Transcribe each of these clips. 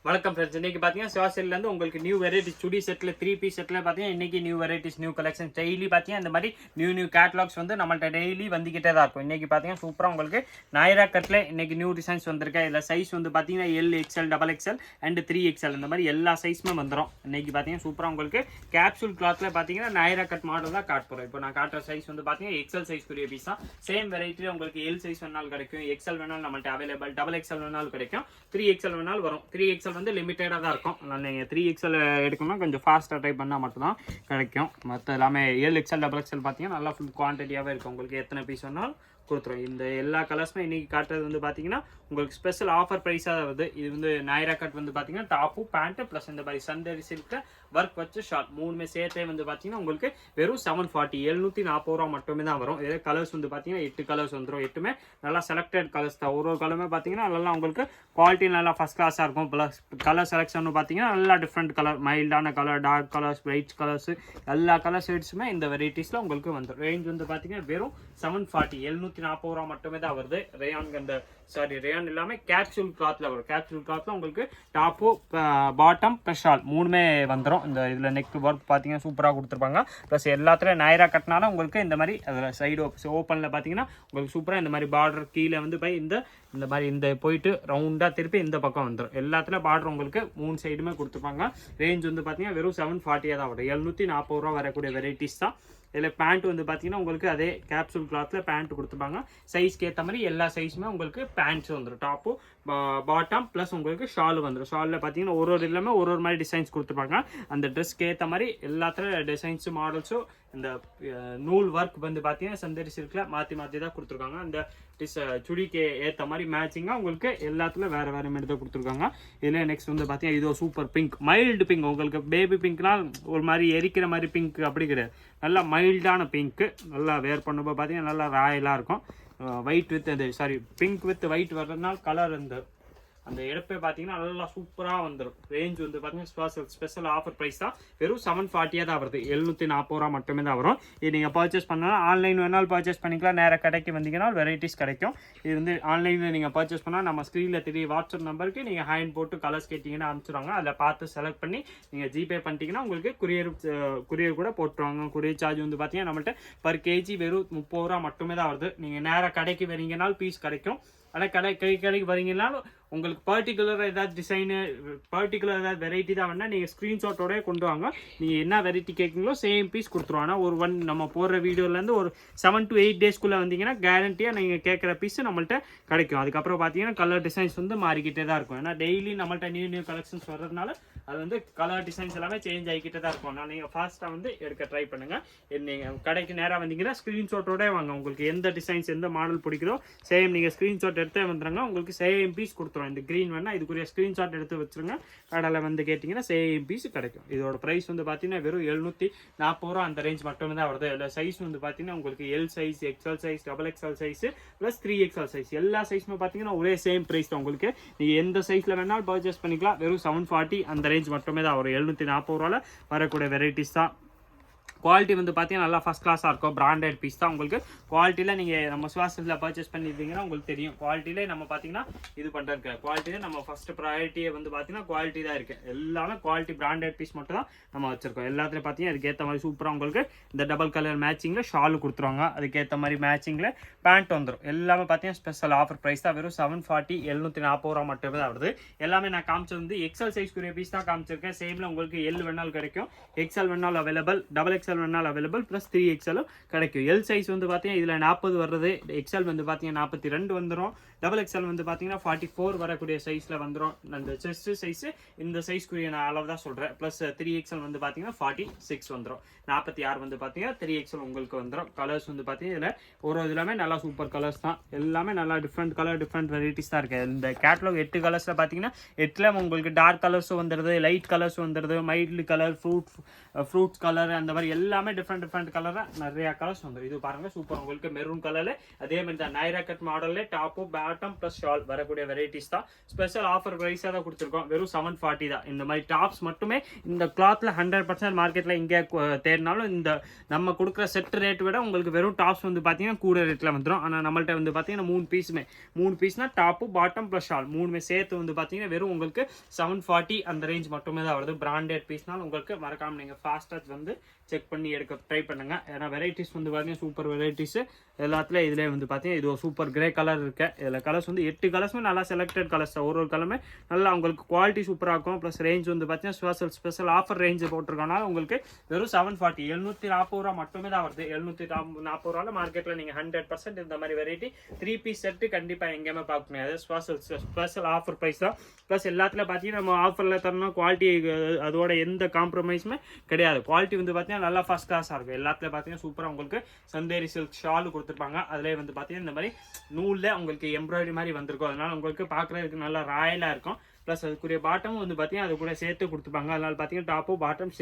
வணக்கம் ஃப்ரெண்ட்ஸ். இன்னைக்கு பார்த்தீங்கன்னா சிவாசேல்லேருந்து உங்களுக்கு நியூ வெரைட்டிஸ் சுடி செட்டில் 3 பீஸ் செட்டில் பார்த்தீங்கன்னா இன்னைக்கு new varieties new collection daily பார்த்தீங்கன்னா இந்த மாதிரி நியூ கேட்லாக்ஸ் வந்து நம்மள்ட்ட டெய்லி வந்துக்கிட்டே தான் இருக்கும். இன்னைக்கு பார்த்தீங்கன்னா சூப்பராக உங்களுக்கு நாயரா கட்டில் இன்னைக்கு நியூ டிசைன்ஸ் வந்திருக்கு. இதில் சைஸ் வந்து பார்த்தீங்கன்னா L XL double XL and 3XL இந்த மாதிரி எல்லா சைஸுமே வந்துடும். இன்னைக்கு பார்த்தீங்கன்னா சூப்பராக உங்களுக்கு கேப்சூல் கிளாத்தில் பார்த்தீங்கன்னா நாயரா கட் மாடல் தான் காட்ட போகிறோம். இப்போ நான் காட்டுற சைஸ் வந்து பார்த்தீங்கன்னா எக்ஸ்எல் சைஸ்க்குரிய பீஸ் தான். சேம் வெரைட்டியில் உங்களுக்கு எல் சைஸ் வேணாலும் கிடைக்கும், எக்ஸ்எல் வேணாலும் நம்மள்ட்ட அவைலபிள், டபுள் எக்ஸ்எல் வேணாலும் கிடைக்கும், 3XL வேணாலும் வரும். 3XL வந்து லிமிட்டடாக தான் இருக்கும். நீங்கள் 3XL எடுக்கணும்னா கொஞ்சம் ஃபாஸ்ட்டாக ட்ரை பண்ணால் மட்டும்தான் கிடைக்கும். மற்ற எல்லாமே LXL டபுள் எக்ஸ்எல் பார்த்தீங்கன்னா நல்லா ஃபுல் குவான்டிட்டியாகவே இருக்கும். உங்களுக்கு எத்தனை பீஸ் வேணாலும் கொடுத்துரும். இந்த எல்லா கலர்ஸுமே இன்றைக்கி காட்டுறது வந்து பார்த்தீங்கன்னா உங்களுக்கு ஸ்பெஷல் ஆஃபர் ப்ரைஸாக வருது. இது வந்து நாயரா கட் வந்து பார்த்தீங்கன்னா டாப்பு பேண்ட்டு ப்ளஸ் இந்த மாதிரி சந்தரி சில்க்கு ஒர்க் வச்சு ஷார்ட் மூணுமே சேர்த்தே வந்து பார்த்தீங்கன்னா உங்களுக்கு வெறும் 740 740 ரூபா மட்டுமே தான் வரும். இதே கலர்ஸ் வந்து பார்த்தீங்கன்னா 8 கலர்ஸ் வந்துடும். 8மே நல்லா செலக்டட் கலர்ஸ் தான். ஒரு கலருமே பார்த்தீங்கன்னா நல்லா உங்களுக்கு குவாலிட்டி நல்லா ஃபஸ்ட் கிளாஸாக இருக்கும். ப்ளஸ் கலர் செலெக்ஷன் பார்த்தீங்கன்னா நல்லா டிஃப்ரெண்ட் கலர், மைல்டான colour, dark colours, bright colours, எல்லா கலர் ஷேட்ஸுமே இந்த வெரைட்டிஸில் உங்களுக்கு வந்துடும். ரேஞ்ச் வந்து பார்த்தீங்கன்னா வெறும் 740 740 ரூபா மட்டுமே தான் வருது. ரேயான் எல்லாமே கேப்சூல் கிளாத்தில் வரும். கேப்சூல் கிளாத்தில் உங்களுக்கு டாப்பு பாட்டம் ப்ளஸ் ஷால் மூணுமே வந்துடும். இந்த இதில் நெக் ஒர்க் பார்த்தீங்கன்னா சூப்பராக கொடுத்துருப்பாங்க. ப்ளஸ் எல்லாத்துலேயும் நாயரா கட்டினாலும் உங்களுக்கு இந்த மாதிரி அதில் சைடு ஓப்பனில் பார்த்தீங்கன்னா உங்களுக்கு சூப்பராக இந்த மாதிரி பார்டர் கீழே வந்து போய் இந்த மாதிரி இந்த போயிட்டு ரவுண்டாக திருப்பி இந்த பக்கம் வந்துடும். எல்லாத்துலேயும் பார்டர் உங்களுக்கு 3 சைடுமே கொடுத்துருப்பாங்க. ரேஞ்ச் வந்து பார்த்தீங்கன்னா வெறும் 740 தான் வரும். 740 ரூபா வரக்கூடிய வெரைட்டிஸ் தான். இதில் பேண்ட் வந்து பார்த்தீங்கன்னா உங்களுக்கு அதே கேப்சூல் கிளாத்தில் பேண்ட் கொடுத்துருப்பாங்க. சைஸ்க்கு ஏற்ற மாதிரி எல்லா சைஸுமே உங்களுக்கு பேண்ட்ஸ் வந்துடும். டாப்பு பாட்டம் ப்ளஸ் உங்களுக்கு ஷால் வந்துடும். ஷாலில் பார்த்தீங்கன்னா ஒரு எல்லாமே ஒரு மாதிரி டிசைன்ஸ் கொடுத்துருப்பாங்க. அந்த ட்ரெஸ்க்கு ஏற்ற மாதிரி எல்லாத்துலேயும் டிசைன்ஸும் மாடல்ஸும் இந்த நூல் ஒர்க் வந்து பார்த்தீங்கன்னா சந்தரி சில்கில் மாற்றி தான் கொடுத்துருக்காங்க. அந்த சுடிக்கு ஏற்ற மாதிரி மேட்சிங்காக உங்களுக்கு எல்லாத்துலையும் வேறு மாதிரி தான் கொடுத்துருக்காங்க. இதில் நெக்ஸ்ட் வந்து பார்த்தீங்கன்னா இதோ சூப்பர் பிங்க், மைல்டு பிங்க். உங்களுக்கு பேபி பிங்க்னால் ஒரு மாதிரி எரிக்கிற மாதிரி பிங்க் அப்படி கிடையாது. நல்லா மைல்டான பிங்க்கு. நல்லா வேர் பண்ணும்போது பார்த்தீங்கன்னா நல்லா ராயலாக இருக்கும். White with pink with white வர்றதுனால கலர் அந்த இடப்பே பார்த்தீங்கன்னா நல்லா சூப்பராக வந்துடும். ரேஞ்ச் வந்து பார்த்தீங்கன்னா ஸ்பெஷல் ஆஃபர் ப்ரைஸ் தான். வெறும் 740 தான் வருது. 740 ரூபா மட்டுமே தான் வரும். இது நீங்கள் பர்ச்சேஸ் பண்ணாலும் ஆன்லைன் வேணாலும் பர்ச்சேஸ் பண்ணிக்கலாம். நேராக கடைக்கு வந்தீங்கன்னா வெரைட்டிஸ் கிடைக்கும். இது வந்து ஆன்லைனில் நீங்கள் பர்ச்சேஸ் பண்ணால் நம்ம ஸ்க்ரீனில் தெரிய வாட்ஸ்அப் நம்பருக்கு நீங்கள் ஹேண்ட் போட்டு கலர்ஸ் கேட்டிங்கன்னா அனுப்பிச்சிடுவாங்க. அதில் பார்த்து செலக்ட் பண்ணி நீங்கள் ஜிபே பண்ணிட்டீங்கன்னா உங்களுக்கு குரியர் கூட போட்டுருவாங்க. குரியர் சார்ஜ் வந்து பார்த்தீங்கன்னா நம்மள்ட்ட பர் கேஜி வெறும் 30 ரூபா மட்டுமே தான் வருது. நீங்கள் நேராக கடைக்கு வரீங்கனாலும் பீஸ் கிடைக்கும். ஆனால் கடைக்கு வரீங்கனாலும் உங்களுக்கு பர்டிகுலராக ஏதாவது டிசைனு பர்டிகுலர் ஏதாவது வெரைட்டி தான் வேணால் நீங்கள் ஸ்க்ரீன்ஷாட்டோடய கொண்டு வாங்க. நீங்கள் என்ன வெரைட்டி கேட்குங்களோ சேம் பீஸ் கொடுத்துருவோம். ஆனால் ஒரு நம்ம போடுற வீடியோலேருந்து ஒரு 7 to 8 டேஸ்க்குள்ளே வந்தீங்கன்னா கேரண்டியாக நீங்கள் கேட்குற பீஸு நம்மள்ட்ட கிடைக்கும். அதுக்கப்புறம் பார்த்தீங்கன்னா கலர் டிசைன்ஸ் வந்து மாறிக்கிட்டே தான் இருக்கும். ஏன்னா டெய்லி நம்மள்ட்ட நியூ கலெக்ஷன்ஸ் வர்றதுனால அது வந்து கலர் டிசைன்ஸ் எல்லாமே சேஞ்ச் ஆகிக்கிட்டே தான் இருக்கும். ஆனால் நீங்கள் ஃபாஸ்ட்டாக வந்து எடுக்க ட்ரை பண்ணுங்கள். நீங்கள் கடைக்கு நேராக வந்தீங்கன்னா ஸ்க்ரீன்ஷாட்டோடய வாங்க. உங்களுக்கு எந்த டிசைன்ஸ் எந்த மாடல் பிடிக்குதோ சேம் நீங்கள் ஸ்க்ரீன்ஷாட் எடுத்தே வந்துடுங்க. உங்களுக்கு சேம் பீஸ் கொடுத்துருவோம். இந்த க்ரீன் வேணால் இதுக்குரிய ஸ்க்ரீன்ஷாட் எடுத்து வச்சுருங்க. கடையில் வந்து கேட்டிங்கன்னா சேம் பீஸ் கிடைக்கும். இதோட ப்ரைஸ் வந்து பார்த்தீங்கன்னா வெறும் 740 ரூபா அந்த ரேஞ்ச் மட்டுமே தான் வருது. இல்லை சைஸ் வந்து பார்த்தீங்கன்னா உங்களுக்கு L size, XL size, double XL size plus 3XL size எல்லா சைஸுமே பார்த்தீங்கன்னா ஒரே சேம் ப்ரைஸ் தான். உங்களுக்கு நீங்கள் எந்த சைஸில் வேணாலும் பர்ச்சேஸ் பண்ணிக்கலாம். வெறும் 740 அந்த ரேஞ்ச் மட்டுமே தான் வரும். 740 ரூபாவில் வரக்கூடிய வெரைட்டிஸ் தான். குவாலிட்டி வந்து பார்த்தீங்கன்னா நல்லா ஃபஸ்ட் கிளாஸாக இருக்கும். பிராண்டட் பீஸ் தான். உங்களுக்கு குவாலிட்டியில் நீங்கள் நம்ம சுவாசத்தில் பர்ச்சேஸ் பண்ணியிருந்தீங்கன்னா உங்களுக்கு தெரியும். குவாலிட்டியிலே நம்ம பார்த்தீங்கன்னா இது பண்ணுறதுக்கு குவாலிட்டியில் நம்ம ஃபஸ்ட்டு ப்ரையாரிட்டியை வந்து பார்த்தீங்கன்னா குவாலிட்டி தான் இருக்குது. எல்லாமே குவாலிட்டி பிராண்டட் பீஸ் மட்டும் தான் நம்ம வச்சுருக்கோம். எல்லாத்துலேயும் பார்த்தீங்கன்னா அதுக்கேற்ற மாதிரி சூப்பராக உங்களுக்கு இந்த டபுள் கலர் மேட்சிங்கில் ஷால் கொடுத்துருவாங்க. அதுக்கேற்ற மாதிரி மேட்சிங்கில் பேண்ட் வந்துடும். எல்லாமே பார்த்தீங்கன்னா ஸ்பெஷல் ஆஃபர் ப்ரைஸ் தான். வெறும் 740 740 ரூபா மட்டுமே தான் வருது. எல்லாமே நான் காமிச்சது வந்து எக்ஸ்எல் சைஸ்க்குரிய பீஸ் தான் காமிச்சிருக்கேன். சேமில் உங்களுக்கு எல் வேணாலும் கிடைக்கும், எக்ஸ்எல் வேணாலும் அவைலபிள், டபுள் எக்ஸ்எல் வேணாலும் அவைலபிள் ப்ளஸ் 3XL கிடைக்கும். எல் சைஸ் வந்து பார்த்தீங்கன்னா இதில் 40 வருது. எக்ஸ்எல் வந்து பார்த்தீங்கன்னா 42 வந்துடும். டபுள் எக்ஸ்எல் வந்து பார்த்தீங்கன்னா 44 வரக்கூடிய சைஸில் வந்துடும். அந்த செஸ்ட் சைஸு இந்த சைஸ்க்குரிய நான் அளவு தான் சொல்கிறேன். ப்ளஸ் 3XL வந்து பார்த்தீங்கன்னா 46 வந்துடும். 46 வந்து பார்த்தீங்கன்னா 3XL உங்களுக்கு வந்துடும். கலர்ஸ் வந்து பார்த்தீங்கன்னா இதில் எல்லாமே நல்லா சூப்பர் கலர்ஸ் தான். எல்லாமே நல்லா டிஃப்ரெண்ட் கலர் டிஃப்ரெண்ட் வெரைட்டிஸ் தான் இருக்குது. இந்த கேட்லாக் 8 கலர்ஸில் பார்த்தீங்கன்னா 8ல உங்களுக்கு டார்க் கலர்ஸும் வந்துடுது, லைட் கலர்ஸும் வந்துடுது, மைல்டு கலர், ஃப்ரூட்ஸ் கலர், அந்த மாதிரி எல்லாமே டிஃப்ரெண்ட் கலராக நிறைய கலர்ஸ் வந்துடும். இது பாருங்கள் சூப்பர். உங்களுக்கு மெரூன் கலரில் அதே மாதிரி தான் நாயரா கட் மாடலில் டாப்பு பாட்டம் ப்ளஸ் ஷால் வரக்கூடிய வெரைட்டிஸ் தான். ஸ்பெஷல் ஆஃபர் ப்ரைஸாக தான் கொடுத்துருக்கோம். வெறும் 740 தான். இந்த மாதிரி டாப்ஸ் மட்டுமே இந்த கிளாத்தில் 100% மார்க்கெட்டில் இங்கே தேடினாலும் இந்த நம்ம கொடுக்குற செட் ரேட் விட உங்களுக்கு வெறும் டாப்ஸ் வந்து பார்த்தீங்கன்னா கூட ரேட்டில் வந்துடும். ஆனால் நம்மள்ட்ட வந்து பார்த்தீங்கன்னா 3 பீஸ்னா டாப்பு பாட்டம் ப்ளஸ் ஷால் 3மே சேர்த்து வந்து பார்த்தீங்கன்னா வெறும் உங்களுக்கு 740 அந்த ரேஞ்ச் மட்டுமே தான் வருது. பிராண்டட் பீஸ்னால் உங்களுக்கு மறக்காமல் நீங்கள் ஃபாஸ்ட்டாக வந்து செக் பண்ணி எடுக்க ட்ரை பண்ணுங்கள். ஏன்னா வெரைட்டிஸ் வந்து பார்த்தீங்கன்னா சூப்பர் வெரைட்டிஸு எல்லாத்துலேயும் இதிலே வந்து பார்த்தீங்கன்னா இது ஒரு சூப்பர் கிரே கலர் இருக்குது. இதில் கலர்ஸ் வந்து 8 கலர்ஸுமே நல்லா செலக்டட் கலர்ஸ் தான். ஒரு கலருமே நல்லா உங்களுக்கு குவாலிட்டி சூப்பராக இருக்கும். ப்ளஸ் ரேஞ்ச் வந்து பார்த்தீங்கன்னா ஸ்பெஷல் ஆஃபர் ரேஞ்சு போட்டிருக்கனால உங்களுக்கு வெறும் 740 740 ரூபா மட்டுமே தான் வருது. 740 ரூபாவில் மார்க்கெட்டில் நீங்கள் 100% இந்த மாதிரி வெரைட்டி 3 பீஸ் செட்டு கண்டிப்பாக எங்கேயுமே பார்க்க முடியாது. ஸ்பெஷல் ஆஃபர் ப்ரைஸ் தான். ப்ளஸ் எல்லாத்துலேயும் பார்த்தீங்கன்னா நம்ம ஆஃபரில் தரணும் குவாலிட்டி அதோட எந்த காம்ப்ரமைஸுமே கிடையாது. குவாலிட்டி வந்து பார்த்தீங்கன்னா நல்லா ஃபர்ஸ்ட் கிளாஸாக இருக்கும். எல்லாத்துலேயும் பார்த்தீங்கன்னா சூப்பராக உங்களுக்கு சந்தேரி சில்க் ஷால் கொடுத்துருப்பாங்க. அதிலே வந்து பார்த்தீங்கன்னா இந்த மாதிரி நூலில் உங்களுக்கு எம்ப்ராய்டரி மாதிரி வந்திருக்கும். அதனால உங்களுக்கு பார்க்குறதுக்கு நல்லா ராயலாக இருக்கும். ப்ளஸ் அதுக்குரிய பாட்டமும் வந்து பார்த்தீங்கன்னா அது கூட சேர்த்து கொடுத்துருப்பாங்க. அதனால பார்த்தீங்கன்னா டாப்பும் பாட்டம்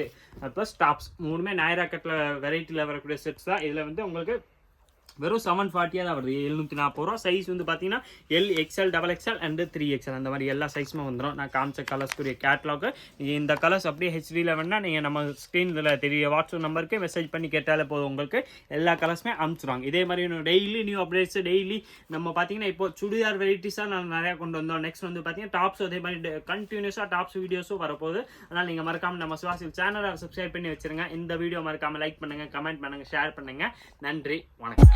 ப்ளஸ் டாப்ஸ் 3மே நாயரா கட்டில் வெரைட்டியில் வரக்கூடிய செட்ஸ் தான். இதில் வந்து உங்களுக்கு வெறும் 740 தான் வருது. 740 ரூபா. சைஸ் வந்து பார்த்தீங்கன்னா L XL XXL and 3XL அந்த மாதிரி எல்லா சைஸுமே வந்துடும். நான் காமிச்ச கலர்ஸ்க்குரிய கேட்லாக் இந்த கலர்ஸ் அப்படியே ஹெச்டியில் வேணா நீங்கள் நம்ம ஸ்க்ரீனில் தெரிய வாட்ஸ்அப் நம்பருக்கு மெசேஜ் பண்ணி கேட்டாலே போதும். உங்களுக்கு எல்லா கலர்ஸுமே அனுப்பிச்சிடுவாங்க. இதே மாதிரி டெய்லி நியூ அப்டேட்ஸ் டெய்லி நம்ம பார்த்தீங்கன்னா இப்போ சுடிதார் வெரைட்டிஸாக நான் நிறையா கொண்டு வந்தோம். நெக்ஸ்ட் வந்து பார்த்தீங்கன்னா டாப்ஸ் அதே மாதிரி கண்டினியூஸாக டாப்ஸ் வீடியோஸும் வரப்போகுது. அதனால் நீங்கள் மறக்காமல் நம்ம சுவாசில் சேனலை சப்ஸ்கிரைப் பண்ணி வச்சுருங்க. இந்த வீடியோ மறக்காமல் லைக் பண்ணுங்கள், கமெண்ட் பண்ணுங்கள், ஷேர் பண்ணுங்கள். நன்றி, வணக்கம்.